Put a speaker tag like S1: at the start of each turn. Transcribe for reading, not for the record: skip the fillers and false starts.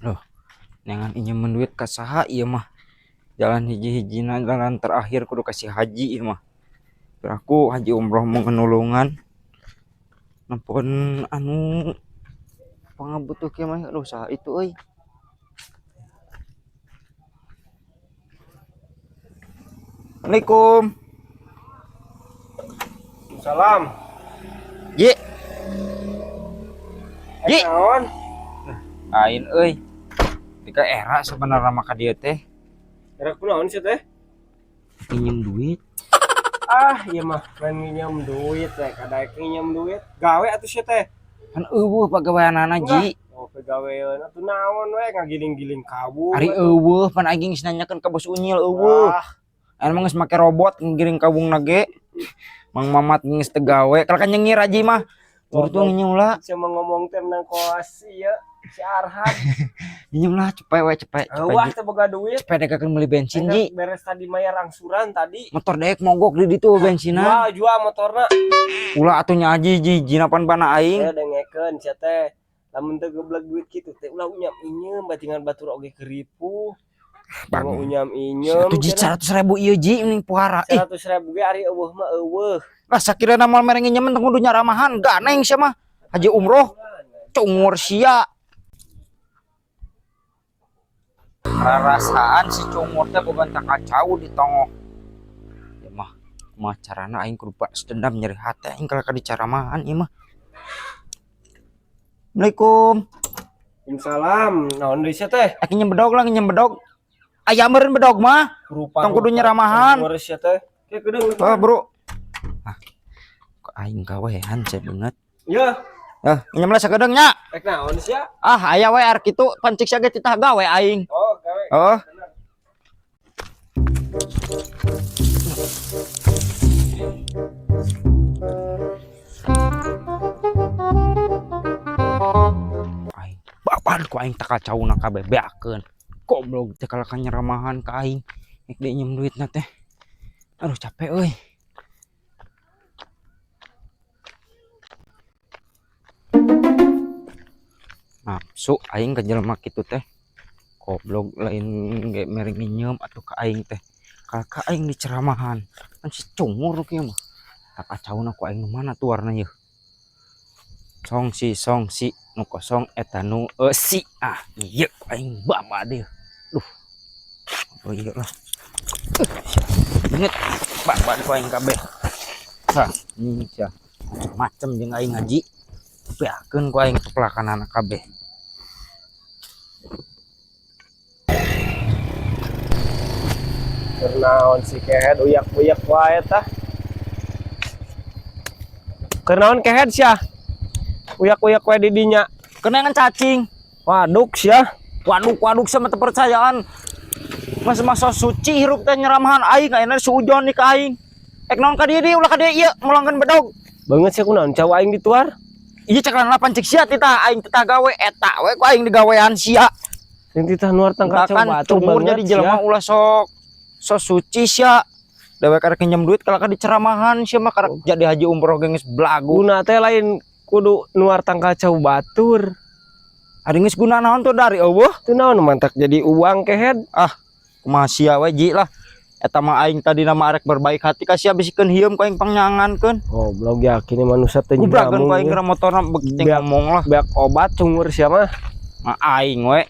S1: Loh, jangan injem duit ka saha ieu mah. Jalan hiji-hijina jalan terakhir kudu kasih haji ieu mah. Aku haji umroh mau ngenulungan. Nampun anu pangabutuh kieu mah aduh saha itu euy. Assalamualaikum.
S2: Salam.
S1: Ji. Ji.
S2: Naon?
S1: Ain euy. Tika era sebenarnya maka dia teh
S2: Era kunaon sih teh?
S1: pinjem duit.
S2: Ah, iya mah main nginjem duit teh, kada nginjem duit. Gawe atuh sih teh.
S1: Kan eueuh pagaweanana Ji.
S2: Oh, pegawean atuh naon we ngagiling-giling kabur.
S1: Ari eueuh pan aing geus nanyakeun ka bos Unyil eueuh. Anu mah geus make robot ngiring kabung nage. Mang Mamat geus teu gawe. Kalau kan nyengir aji mah. Tur tuh nginjem lah.
S2: Cuma ngomong teh nang koas ieu si Arhan.
S1: Nginjem lah cepet we cepet.
S2: Wah, teh boga duit.
S1: Cepet dekakeun meuli bensin Ji.
S2: Beres tadi mayar angsuran tadi.
S1: Motor dek mogok di ditu bensinan.
S2: Jual motorna.
S1: Ulah atuh nya aji Ji jinapan bana aing.
S2: Ya dengekeun sia teh. Lamun teu goblok duit kitu teh ulah unyam inyeum batingan batur oge keripu. Bang unyam inyeum.
S1: 700.000 ieu Ji mending puara.
S2: 100.000 ge ari eueuh mah eueuh.
S1: Lah sakirana moal mere nginjem teh kudu nyaramahan ganeng sia mah. Haji umroh cungur sia. Rarasaan si cungur teh boga tak kacau di tongoh. Ya mah carana aing kudu balas dendam nyeri hati aing kalau ka dicaramahan ieu mah. Assalamualaikum.
S2: Waalaikumsalam. Naon deui sia teh?
S1: Aki njem bedog lah njem bedog. Aya meureun bedog mah. Tong kudu nyaramahan.
S2: Ngurus sia teh. Ke kedeung.
S1: Bro. Ah. Kok aing gawean saya banget.
S2: Ya.
S1: Njem lah sakedeung nya.
S2: Rek naon sia?
S1: Ah, aya we arek kitu pancik sia ge titah gawe aing.
S2: Oh, gawe.
S1: Oh. Aing babar ku aing tak kacauna kabeh beakeun. Goblok teh kalau kan nyaramahan ka aing. Nek dinjem duitna teh. Aduh capek euy. Nafsu aing ka jelema kitu teh. Goblok lain ge mere nginjem atuh ka aing teh. Ka aing diceramahan. Kan si cungur kieu mah. Tak kacauna ku aing nu mana tuh warna ieu. Song si nu kosong eta nu si ieu aing baba deh. Duh. Oh iya lah. Inget baba ku aing kabeh. Hah, ini sia. Macem jeung aing ngaji. Beakeun ku aing kepelakanana kabeh.
S2: Naon si kehed uyak-uyak wae tah. Keur naon kehed sia? Uyak-uyak wae di dinya.
S1: Kenangan cacing.
S2: Waduk sia.
S1: Waduk sama teu percayaan. Mas suci hirup teh nyaramahan aing ayeuna suujon nih ka aing. Ek naon ka dieu ulah ka dieu ieu mulangkeun bedog.
S2: Banget sih kunaon cawa aing dituar.
S1: Ieu cakaran pancik sia titah aing titah gawe eta we ku aing digawean sia.
S2: Sing titah nuar tangka
S1: cawa batu banget jadi jelema ulah sok suci sia. Dewek karek nginjem duit kalau ka diceramahan sia mah karek jadi haji umroh geus belagu.
S2: Guna teh lain kudu nuar tangka caw batur.
S1: Ari geus guna naon tuh dari eueuh?
S2: Teu naon mantak jadi uang kehed.
S1: Ah, kumaha sia we Ji lah. Eta mah aing tadi nama arek berbaik hati ka sia bisikeun hieum ku aing pangnyangankeun.
S2: Oh, blog yakin manusia teh
S1: Ubrakeun ku aing keur motorna begitu ngomong lah.
S2: Beak obat cungur sia mah.
S1: Aing we